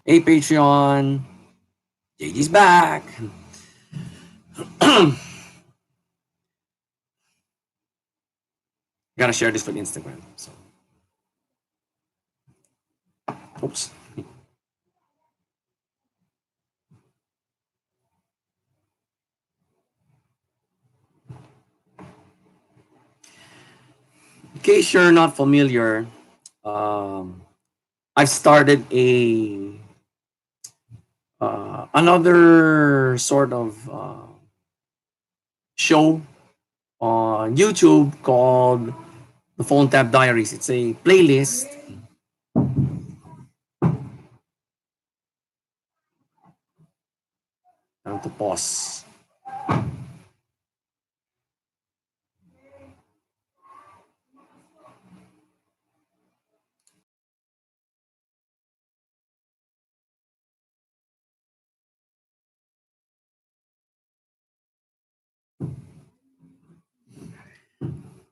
Hey, Patreon. JD's back. Gotta share this with Instagram. So, oops. In case you're not familiar, I've started a another sort of show on YouTube called the Phone Tap Diaries. It's a playlist. Time to pause.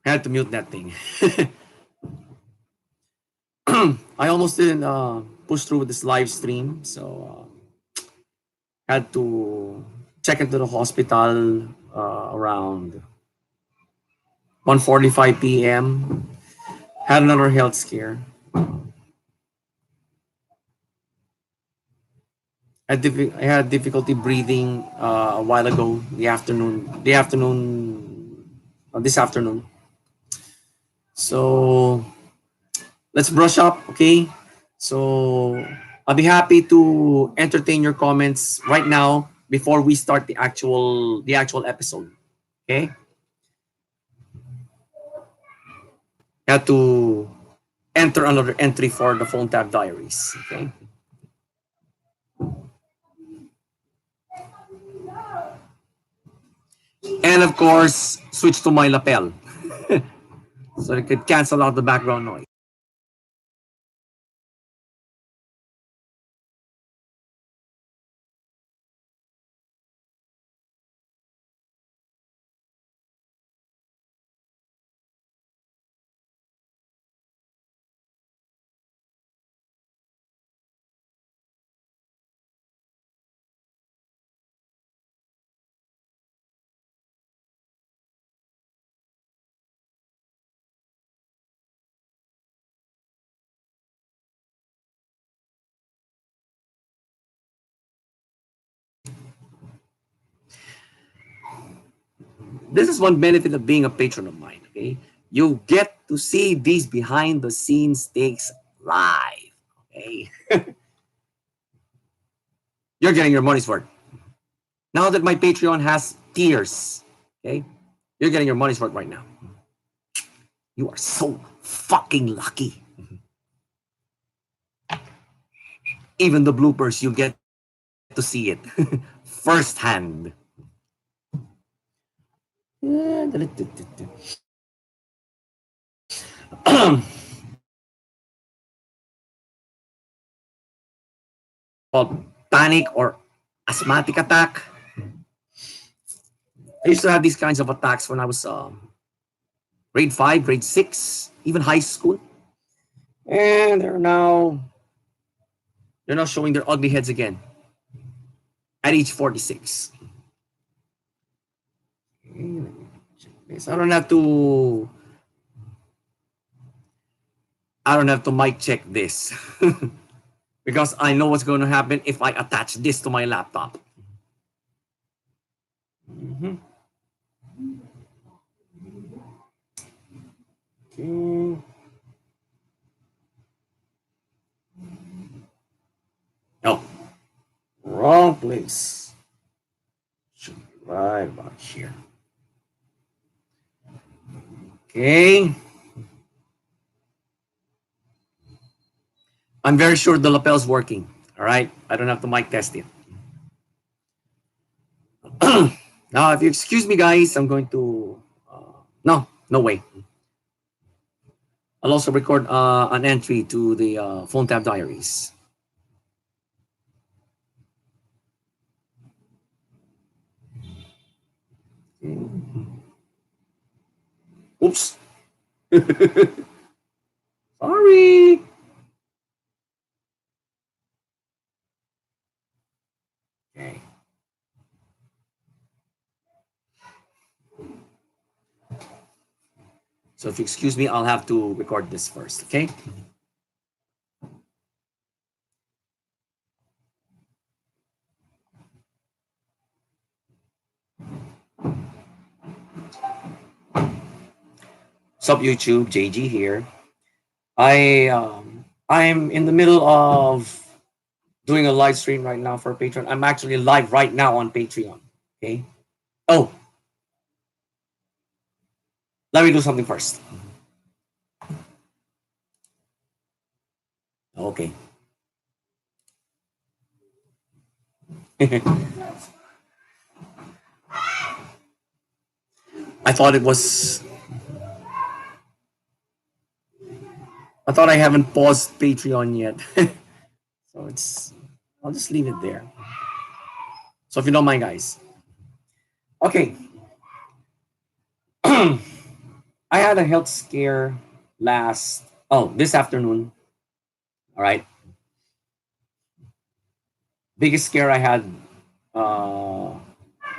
I had to mute that thing. I almost didn't push through with this live stream, so had to check into the hospital around 1:45 p.m. Had another health scare. I had difficulty breathing a while ago, this afternoon. So let's brush up, okay? So I'll be happy to entertain your comments right now before we start the actual episode. Okay? Had to enter another entry for the phone tab diaries. Okay. And of course, switch to my lapel so it could cancel out the background noise. This is one benefit of being a patron of mine. Okay, you get to see these behind the scenes takes live. Okay, you're getting your money's worth. Now that my Patreon has tiers, okay, you're getting your money's worth right now. You are so fucking lucky. Even the bloopers, you get to see it firsthand. Called panic or asthmatic attack. I used to have these kinds of attacks when I was grade 5, grade 6, even high school. And they're now showing their ugly heads again at age 46. So I don't have to mic check this because I know what's going to happen if I attach this to my laptop. Mm-hmm. Okay. Oh, wrong place. Should be right about here. Okay. I'm very sure the lapel's working. All right. I don't have to mic test it. Now, if you excuse me, guys, I'm going to. No way. I'll also record an entry to the phone tab diaries. Oops. Sorry. Okay. So if you excuse me, I'll have to record this first. Okay. Sup YouTube, JG here. I'm in the middle of doing a live stream right now for Patreon. I'm actually live right now on Patreon. Okay. Oh, let me do something first. Okay. I thought it was. I thought I haven't paused Patreon yet. So it's. I'll just leave it there. So if you don't mind, guys. Okay. I had a health scare this afternoon. All right. Biggest scare I had uh,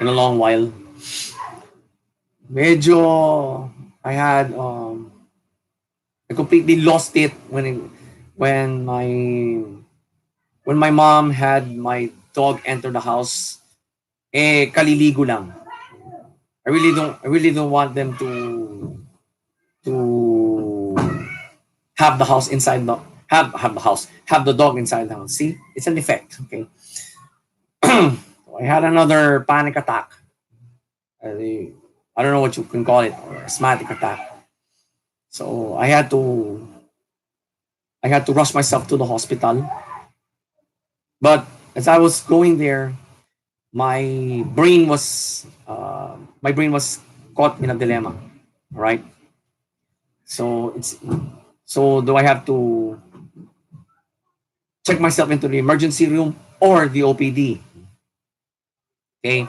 in a long while. Medyo I had I completely lost it when my when my mom had my dog enter the house. Kaliligo lang. I really don't want them to have the house inside the have the house have the dog inside the house. See, it's an effect. Okay. I had another panic attack. I don't know what you can call it, or asthmatic attack. So I had to rush myself to the hospital. But as I was going there, my brain was caught in a dilemma. All right. So do I have to check myself into the emergency room or the OPD? Okay.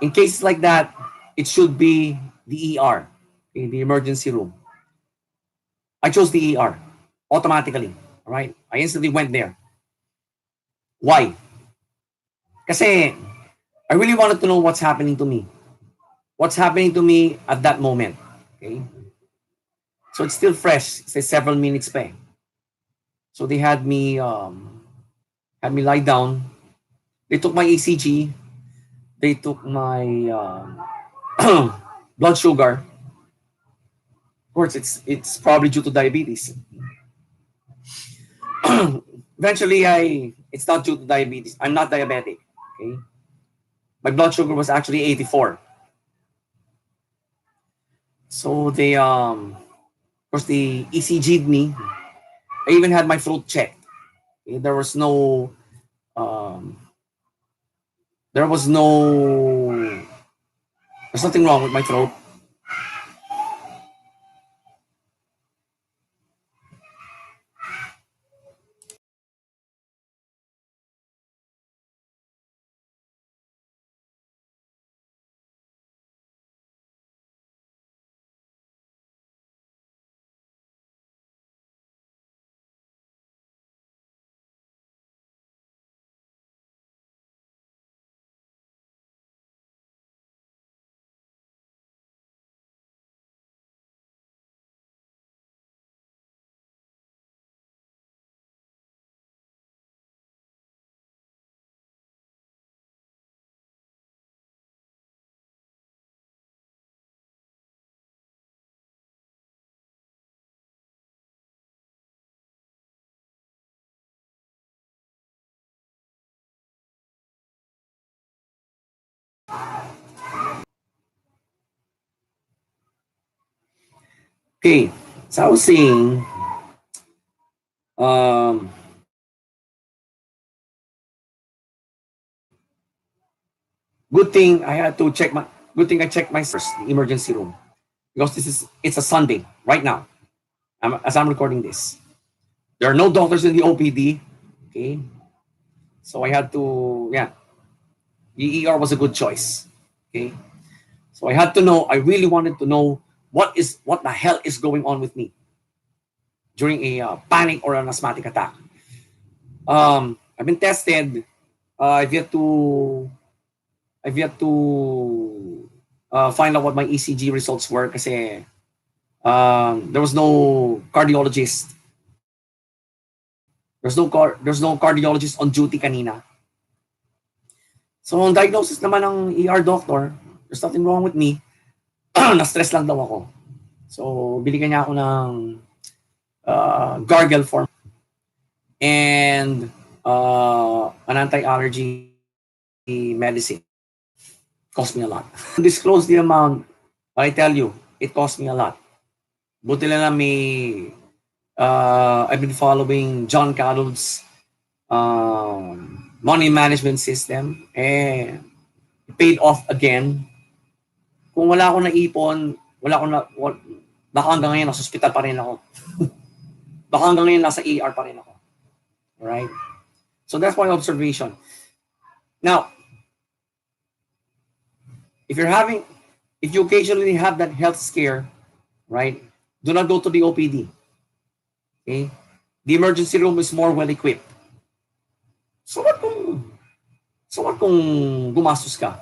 In cases like that, it should be the ER, okay, the emergency room. I chose the ER automatically. All right. I instantly went there. Why? Kasi I really wanted to know what's happening to me. What's happening to me at that moment. Okay. So it's still fresh. Say several minutes pa. So they had me lie down. They took my ECG. They took my blood sugar. Of course, it's probably due to diabetes. Eventually, it's not due to diabetes. I'm not diabetic. Okay, my blood sugar was actually 84. So of course, they ECG'd me. I even had my throat checked. Okay? Um, there was no, there's nothing wrong with my throat. Okay, so I was saying, um, good thing I had to check my. Good thing I checked my first the emergency room because it's a Sunday right now. As I'm recording this, there are no doctors in the OPD. Okay, so I had to the ER was a good choice. Okay, so I had to know. I really wanted to know what the hell is going on with me during a panic or an asthmatic attack. I've been tested. I've yet to find out what my ECG results were kasi there was no cardiologist. There's no cardiologist on duty kanina. So ang diagnosis naman ng ER doctor, there's nothing wrong with me. Na-stress lang daw ako. So binigyan niya ako ng gargle form and an anti-allergy medicine. Cost me a lot. Disclose the amount, I tell you, it cost me a lot. Buti lang na may I've been following John Carroll's money management system. It paid off again. Kung wala akong naipon, baka hanggang ngayon nasa hospital pa rin ako. Baka hanggang ngayon nasa ER pa rin ako. Alright? So that's my observation. Now, if you occasionally have that health scare, right, do not go to the OPD. Okay? The emergency room is more well equipped. So what kung gumastos ka?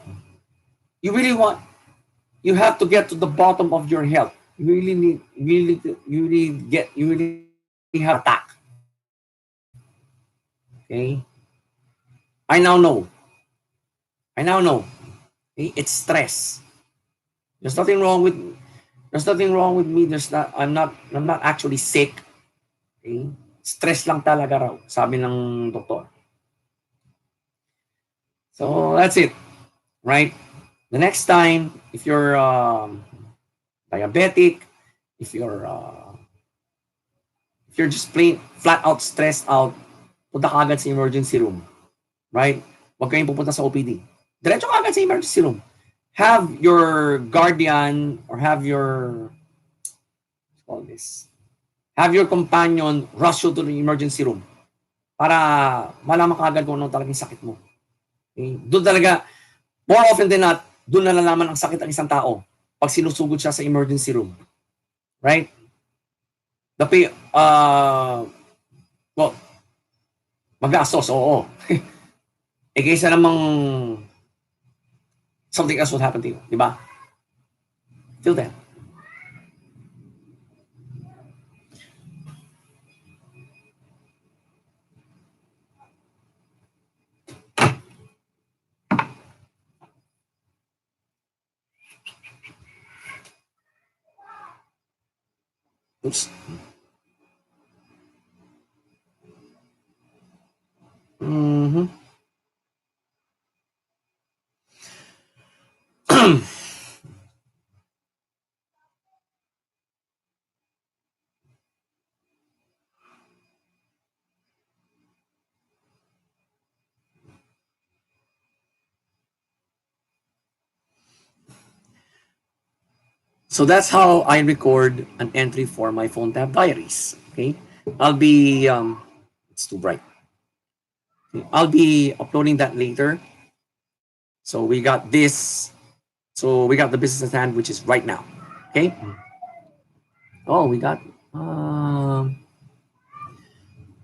You have to get to the bottom of your health. You really have attack. Okay? I now know. Okay? It's stress. There's nothing wrong with me. I'm not actually sick. Okay? Stress lang talaga raw, sabi ng doktor. So that's it. Right? The next time, if you're diabetic, if you're just plain flat out stressed out, punta ka agad sa emergency room. Right? Huwag kayong pupunta sa OPD. Diretso ka agad sa emergency room. Have your guardian or have your companion rush you to the emergency room para malaman ka agad kung ano talagang sakit mo. Okay? Doon talaga, more often than not, doon nalalaman ang sakit ng isang tao pag sinusugod siya sa emergency room. Right? Well, magastos, oo. Kaysa namang something else will happen to you. Diba? Till then. Oops. Mm-hmm. So that's how I record an entry for my phone tab diaries. Okay, I'll be it's too bright. Okay. I'll be uploading that later. So we got this. So we got the business at hand, which is right now. Okay. Oh, we got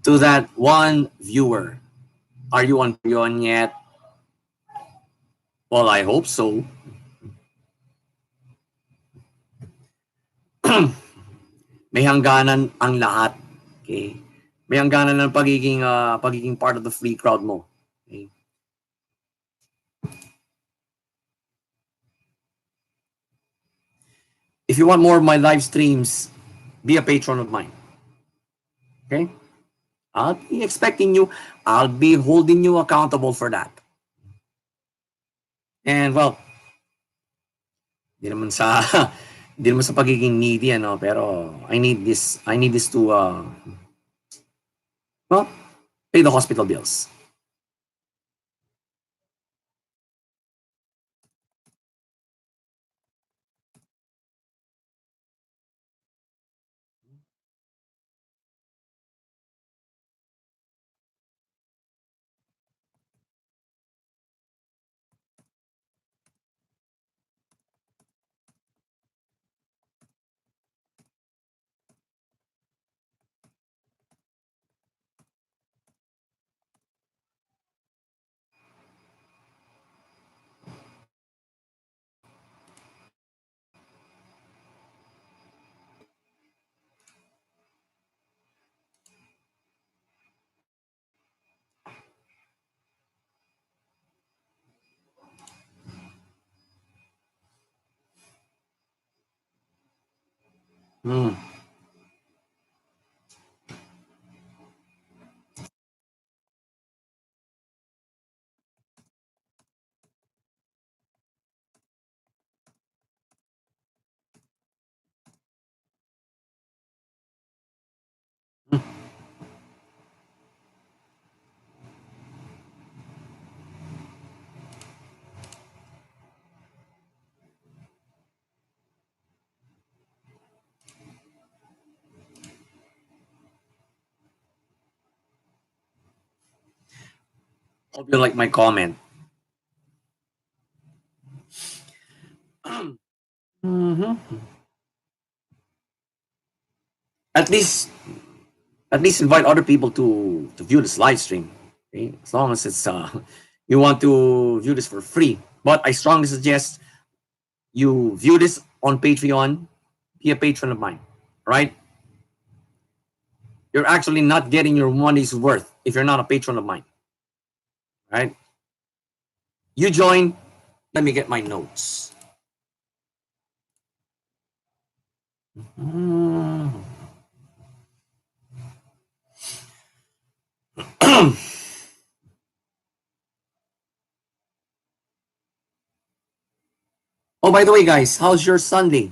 to that one viewer. Are you on yet? Well, I hope so. May hangganan ang lahat. Okay? May hangganan ng pagiging part of the free crowd mo. Okay? If you want more of my live streams, be a patron of mine. Okay? I'll be expecting you. I'll be holding you accountable for that. And well, di naman sa di naman sa pagiging needy ano, pero I need this to well, pay the hospital bills. Mm. Hope you like my comment. Mhm. At least, at least invite other people to view this live stream. Okay? As long as it's you want to view this for free. But I strongly suggest you view this on Patreon. Be a patron of mine. Right? You're actually not getting your money's worth if you're not a patron of mine. Right? You join. Let me get my notes. Mm. Oh, by the way, guys, how's your Sunday?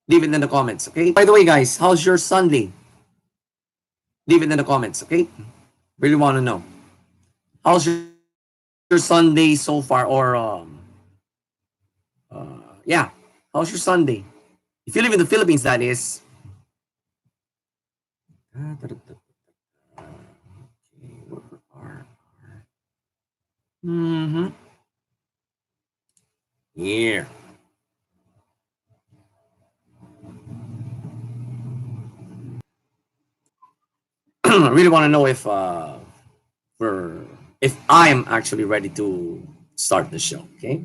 Leave it in the comments, okay? By the way, guys, how's your Sunday? Leave it in the comments, okay? Really want to know. How's your Sunday so far? Or, yeah, how's your Sunday? If you live in the Philippines, that is. Mm-hmm. Yeah. I really want to know for if I am actually ready to start the show, okay?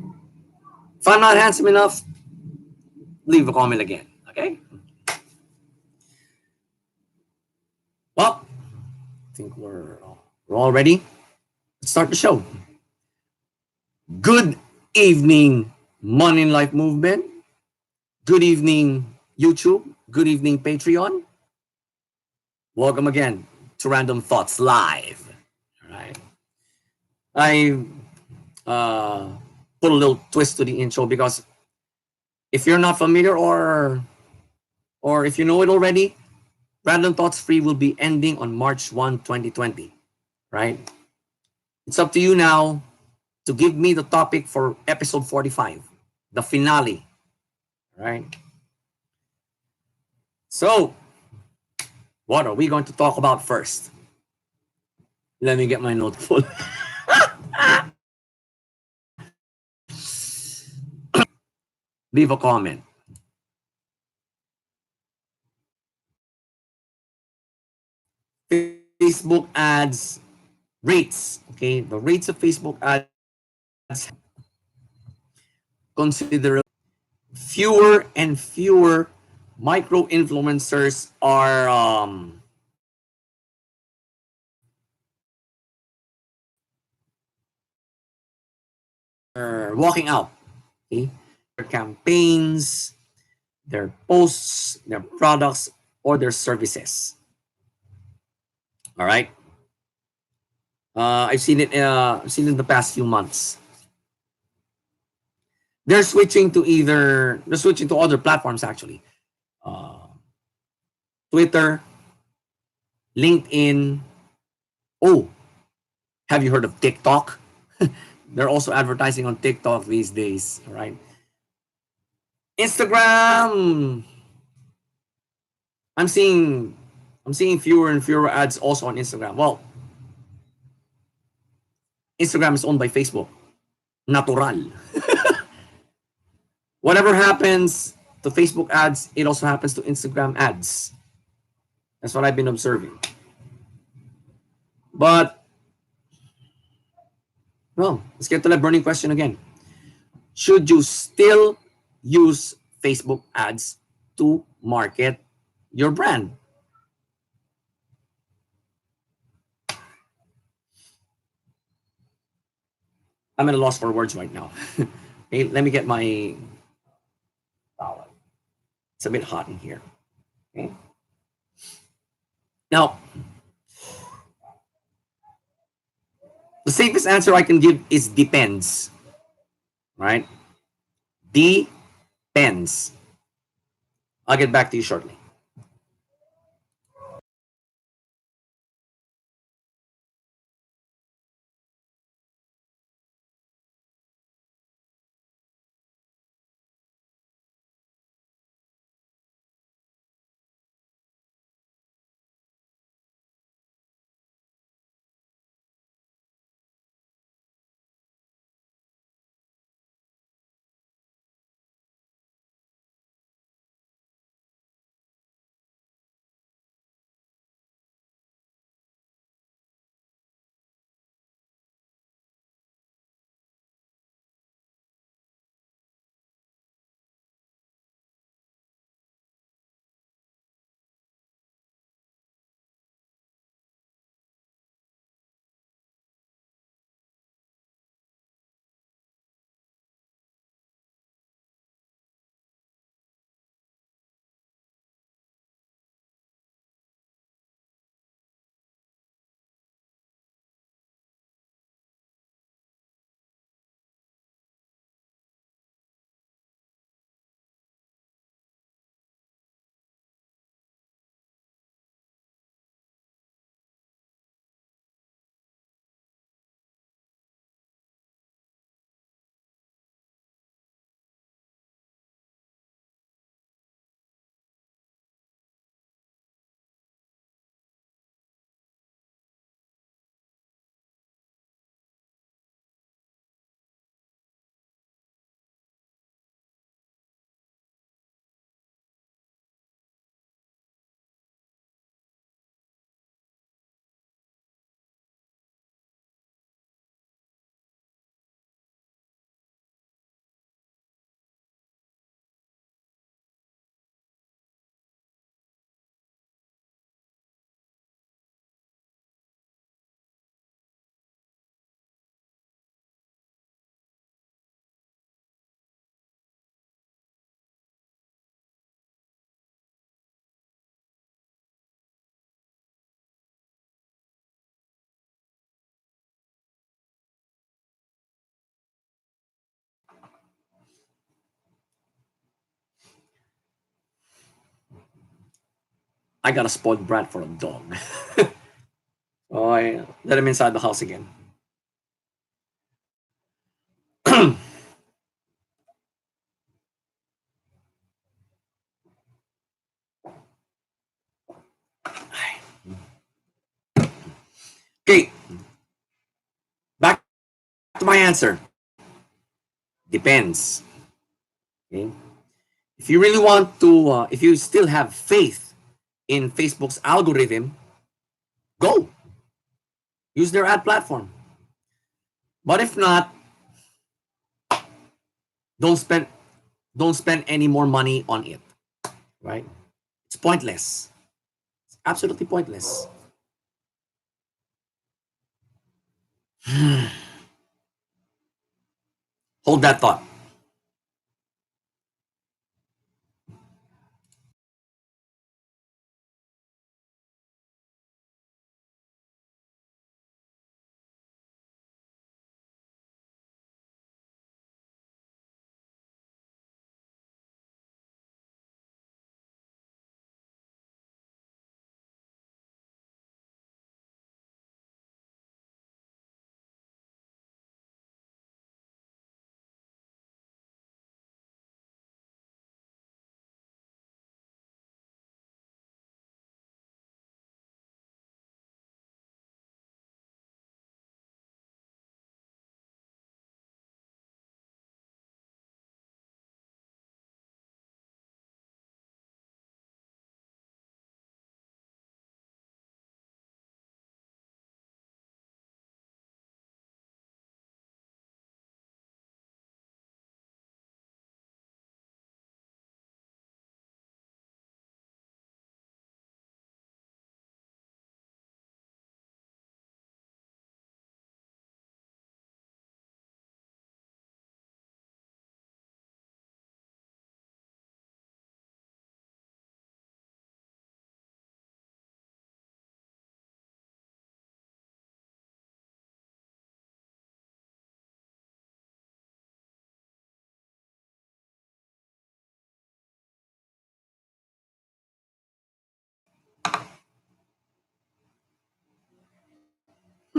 If I'm not handsome enough, leave a comment again, okay? Well, I think we're all ready. Let's start the show. Good evening, Money in Life Movement. Good evening, YouTube. Good evening, Patreon. Welcome again to Random Thoughts Live. All right. I uh, put a little twist to the intro because if you're not familiar or if you know it already, Random Thoughts Free will be ending on March 1, 2020. Right? It's up to you now to give me the topic for episode 45, the finale. Right? So, what are we going to talk about first? Let me get my note full. Leave a comment. Facebook ads rates. Okay, the rates of Facebook ads considerably. Fewer and fewer micro influencers are walking out. Okay, their campaigns, their posts, their products, or their services. All right. I've seen it. I've seen it in the past few months. They're switching to other platforms actually. Uh, Twitter, LinkedIn. Oh, have you heard of TikTok? They're also advertising on TikTok these days, right? Instagram. I'm seeing I'm seeing fewer and fewer ads also on Instagram. Well, Instagram is owned by Facebook. Natural. Whatever happens to Facebook ads, it also happens to Instagram ads. That's what I've been observing. But well, let's get to the burning question again. Should you still use Facebook ads to market your brand? I'm at a loss for words right now. Okay, let me get my It's a bit hot in here. Okay. Now, the safest answer I can give is depends. Right? Depends. I'll get back to you shortly. I got a spoiled brat for a dog. So I let him inside the house again. Okay, back to my answer. Depends. Okay. If you really want to, if you still have faith in Facebook's algorithm, go use their ad platform. But if not, don't spend don't spend any more money on it. Right? It's pointless. It's absolutely pointless. Hold that thought.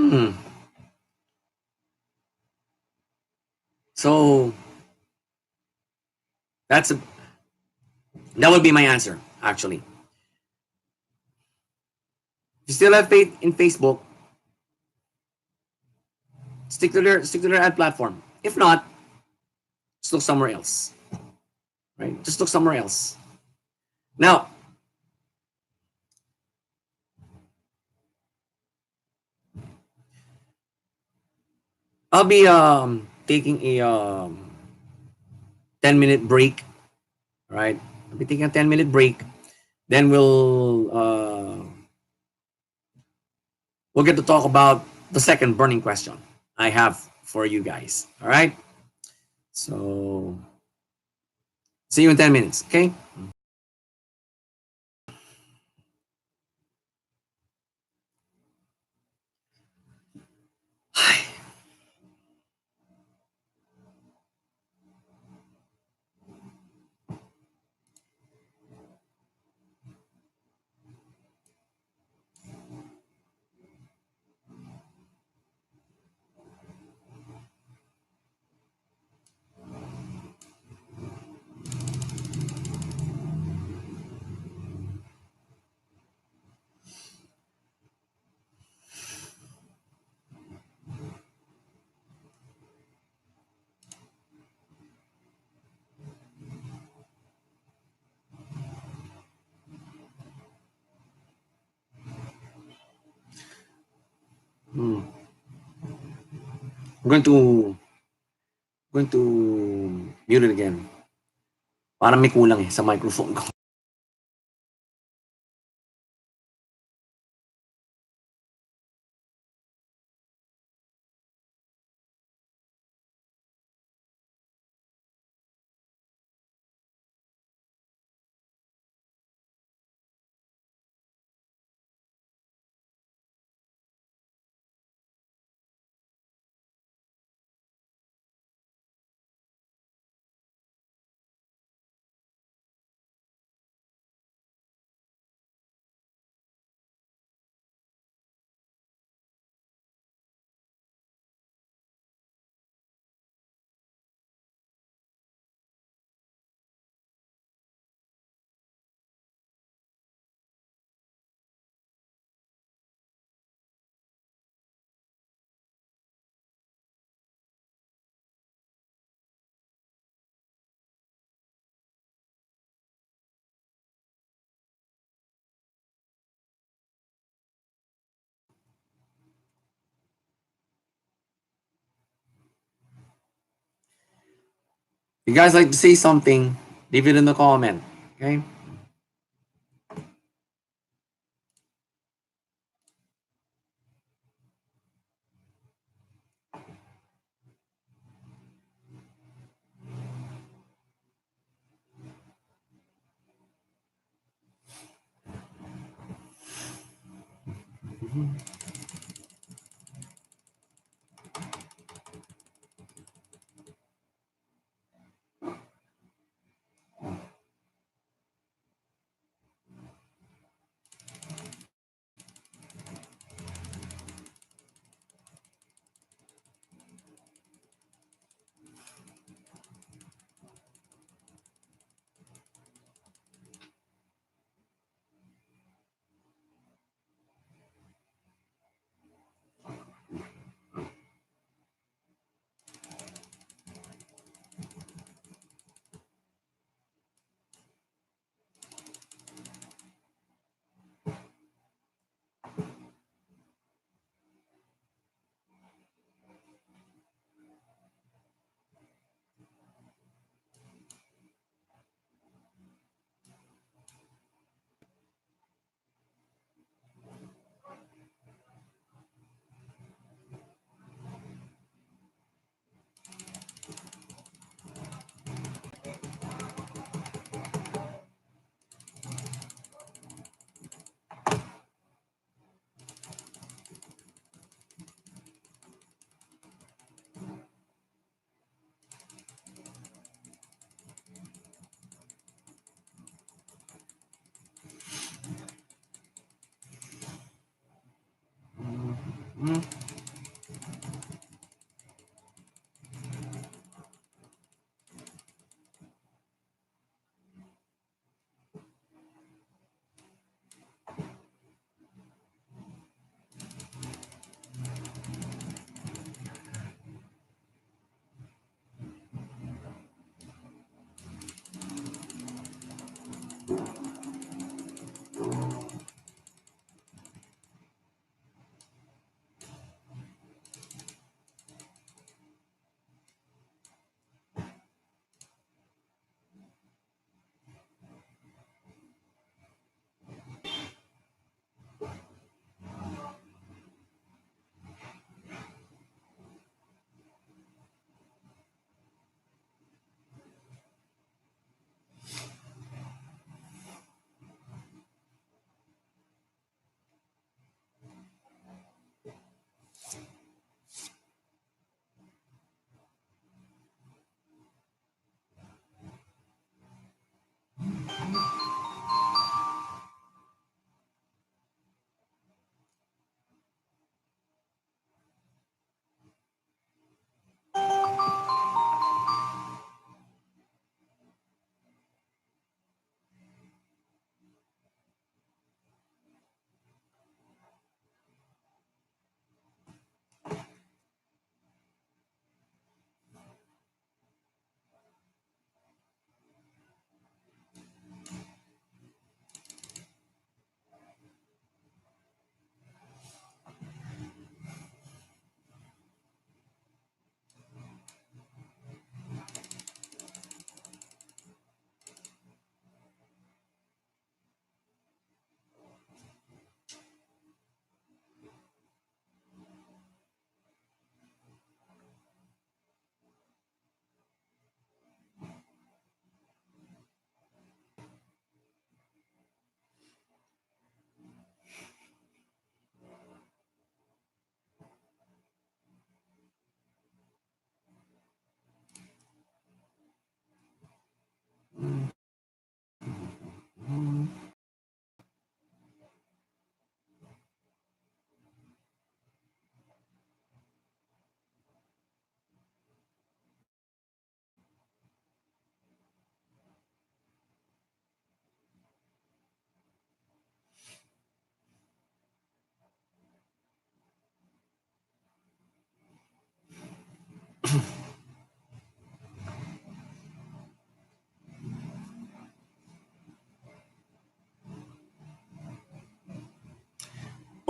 Hmm. So that's a, that would be my answer. Actually, if you still have faith in Facebook, stick to their ad platform. If not, just look somewhere else. Right? Just look somewhere else. Now, I'll be taking a 10-minute break. Right? I'll be taking a 10-minute break. Then we'll get to talk about the second burning question I have for you guys. All right. So see you in 10 minutes. Okay. Hmm. I'm going to mute it again. Parang may kulang sa microphone ko. If you guys like to say something, leave it in the comment. Okay.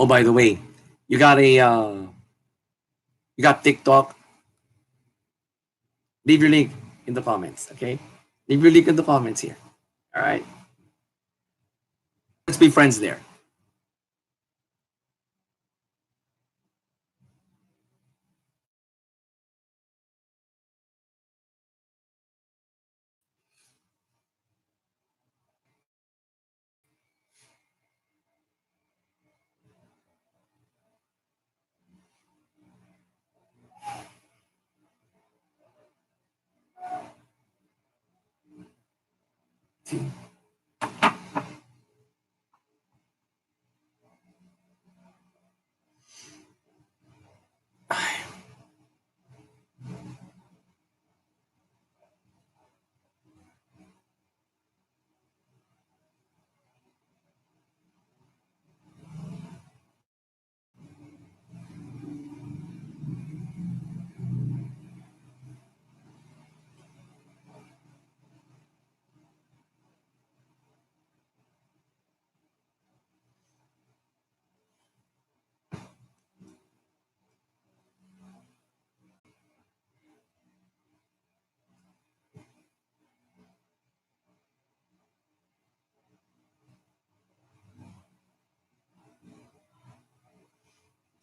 Oh, by the way, you got a you got TikTok. Leave your link in the comments. Okay, leave your link in the comments here. All right, let's be friends there.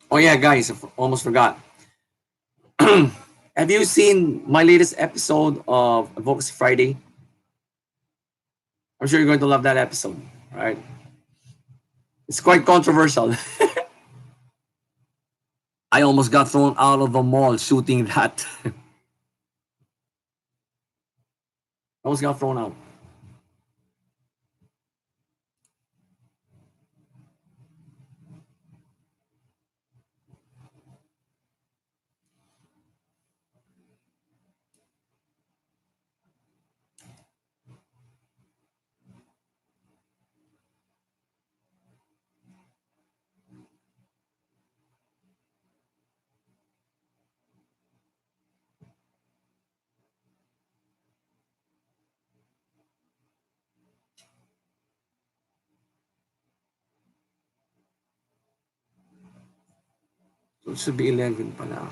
Oh yeah, guys, I almost forgot. Have you seen my latest episode of Advocacy Friday? I'm sure you're going to love that episode. All right, it's quite controversial. I almost got thrown out of the mall shooting that. I almost got thrown out. So it should be 11 pala.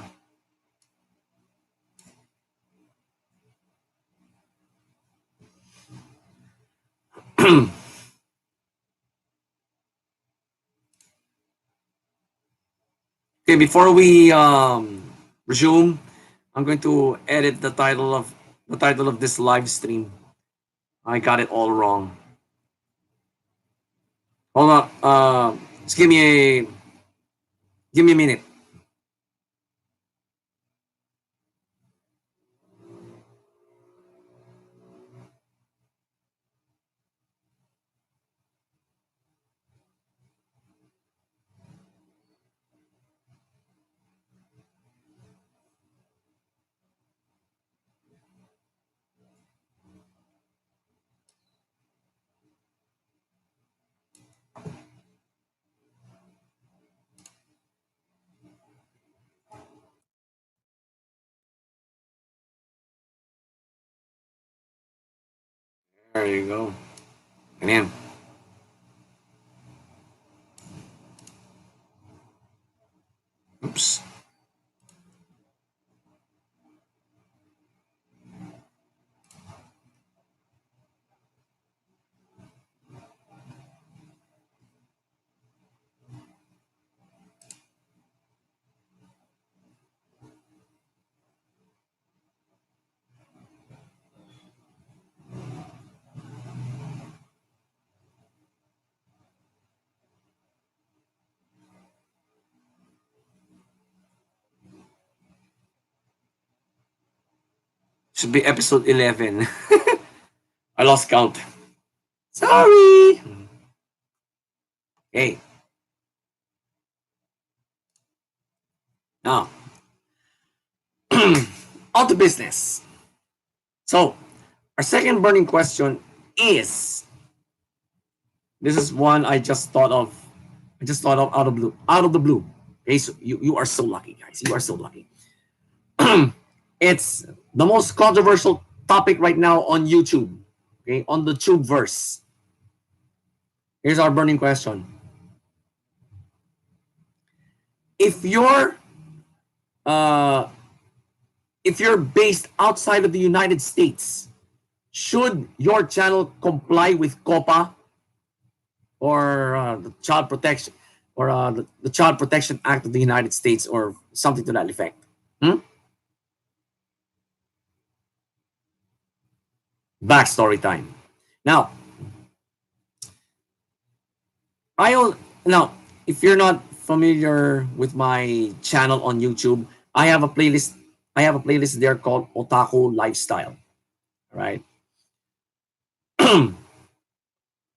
Okay, before we resume, I'm going to edit the title of this live stream. I got it all wrong. Hold on. Just give me a minute. There you go. Ganyan. Oops. Should be episode 11. I lost count. Sorry. Hey. Now, on to business. So, our second burning question is, this is one I just thought of. I just thought of out of the blue. Okay, so you are so lucky, guys. You are so lucky. It's the most controversial topic right now on YouTube. Okay, on the tube verse. Here's our burning question. If you're uh, if you're based outside of the United States, should your channel comply with COPA or the Child Protection or the Child Protection Act of the United States or something to that effect? Hmm? Backstory time. Now, I now if you're not familiar with my channel on YouTube, I have a playlist. I have a playlist there called Otaku Lifestyle. Right?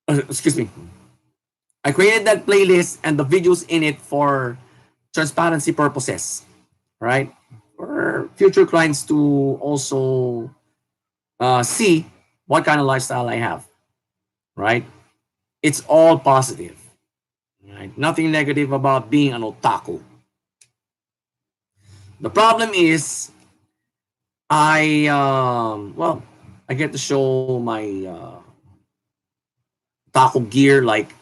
Excuse me. I created that playlist and the videos in it for transparency purposes, right? For future clients to also see what kind of lifestyle I have, right? It's all positive, right? Nothing negative about being an otaku. The problem is, well, I get to show my otaku gear like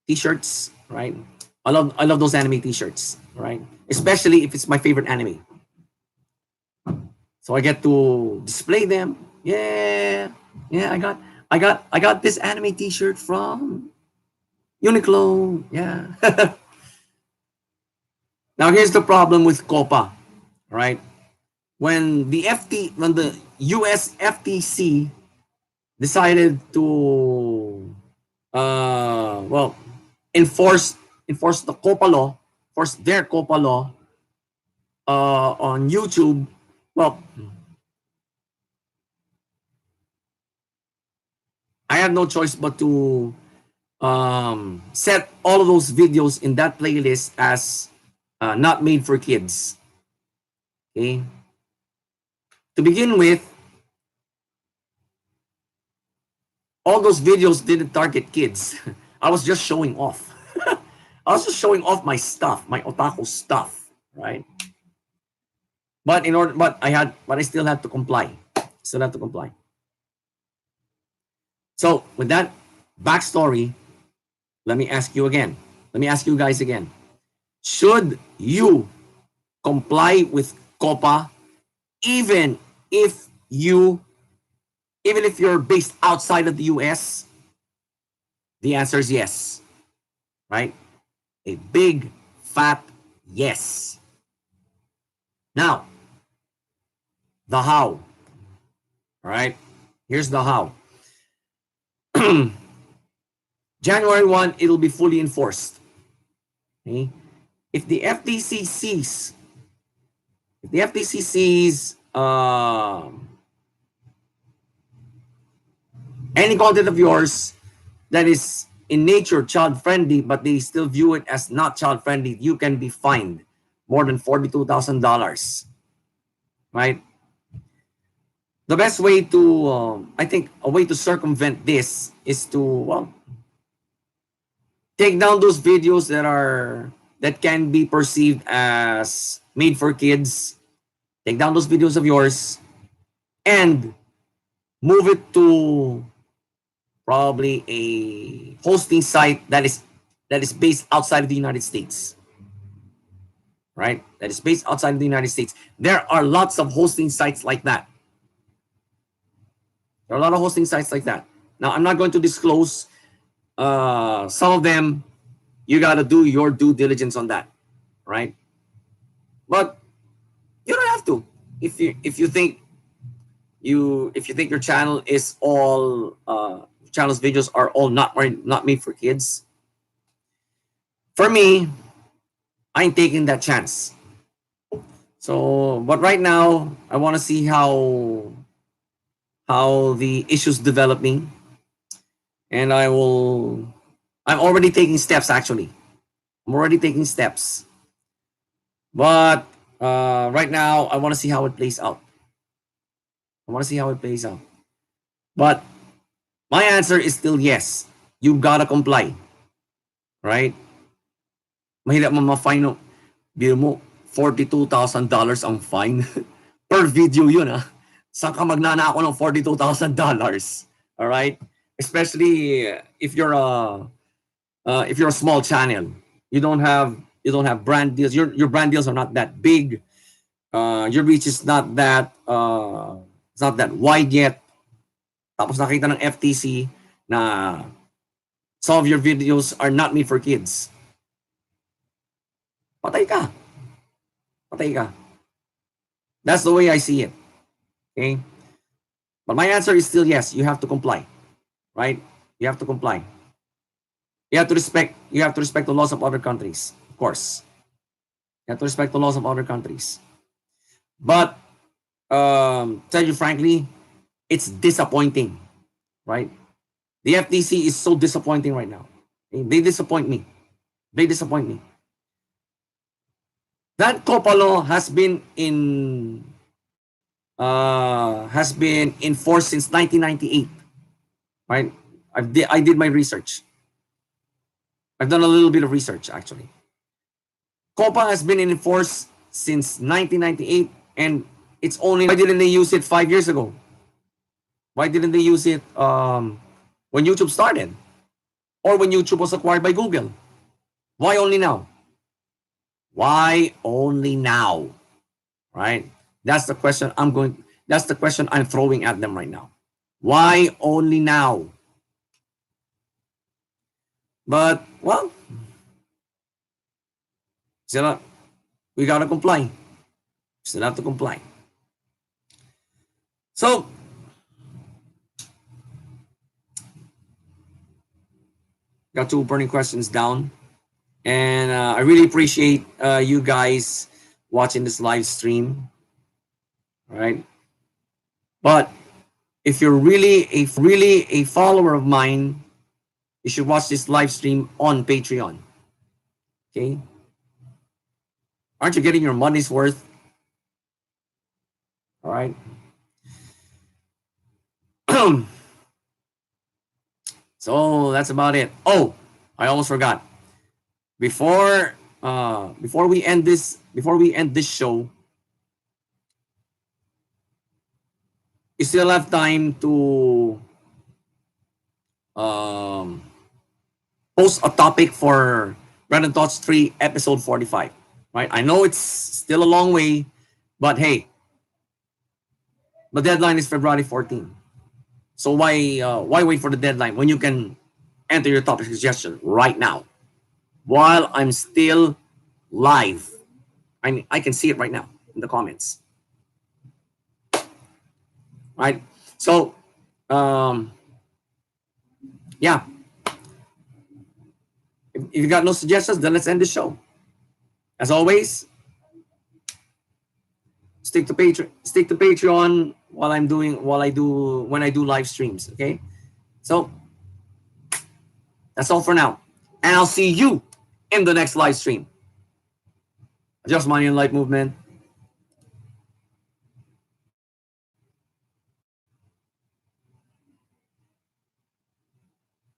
t-shirts, right? I love those anime t-shirts, right? Especially if it's my favorite anime. So I get to display them. Yeah, yeah. I got this anime T-shirt from Uniqlo. Yeah. Now here's the problem with Copa, right? When the US FTC decided to well enforce the Copa law, force their Copa law on YouTube. Well, I had no choice but to set all of those videos in that playlist as not made for kids. Okay. To begin with, all those videos didn't target kids. I was just showing off. I was just showing off my stuff, my otaku stuff, right? But I still had to comply. Still had to comply. So with that backstory, let me ask you again. Let me ask you guys again. Should you comply with COPA even if you even if you're based outside of the US? The answer is yes, right? A big fat yes. Now, the how. All right? Here's the how. January 1, it'll be fully enforced. Okay? If the FTC sees any content of yours that is in nature child friendly, but they still view it as not child friendly, you can be fined more than $42,000. Right? The best way to, I think, a way to circumvent this is to, well, take down those videos that can be perceived as made for kids. Take down those videos of yours and move it to probably a hosting site that is based outside of the United States. Right? That is based outside of the United States. There are lots of hosting sites like that. There are a lot of hosting sites like that. Now, I'm not going to disclose some of them. You got to do your due diligence on that, right? But you don't have to. If you think your channel is all channel's videos are all not made for kids. For me, I ain't taking that chance. So, but right now, I want to see how the issues developing, and I'm already taking steps. Actually, I'm already taking steps. But right now, I want to see how it plays out. But my answer is still yes. You gotta comply, right? Mahirap mo ma-fine no. Biro mo, $42,000 ang fine. Per video yun ah. Saan ka magnanako ng $42,000? Alright? Especially if you're a small channel. You don't have You don't have brand deals. Your brand deals are not that big. Your reach is not that it's not that wide yet. Tapos nakita ng FTC na some of your videos are not made for kids. Patay ka. Patay ka. That's the way I see it. Okay? But my answer is still yes, you have to comply. Right? You have to comply. You have to respect the laws of other countries, of course. You have to respect the laws of other countries. But tell you frankly, it's disappointing, right? The FTC is so disappointing right now. They disappoint me. They disappoint me. That COPA law has been in force since 1998, right? I did my research. I've done a little bit of research actually. COPA has been in force since 1998, and it's only why didn't they use it 5 years ago? Why didn't they use it when YouTube started, or when YouTube was acquired by Google? Why only now? Why only now? Right? That's the question That's the question I'm throwing at them right now. Why only now? But well, still, we gotta comply. Still have to comply. So, got two burning questions down, and I really appreciate you guys watching this live stream. All right, but if you're really a follower of mine, you should watch this live stream on Patreon. Okay, aren't you getting your money's worth? All right. So that's about it. Oh, I almost forgot. Before we end this show, you still have time to post a topic for Random Thoughts 3 episode 45. Right? I know it's still a long way, but hey, the deadline is February 14. So why wait for the deadline when you can enter your topic suggestion right now while I'm still live? I mean, I can see it right now in the comments. Right? So, yeah. If you got no suggestions, then let's end the show. As always, stick to Patreon when I do live streams. Okay, so that's all for now, and I'll see you in the next live stream. Just Money and Light Movement.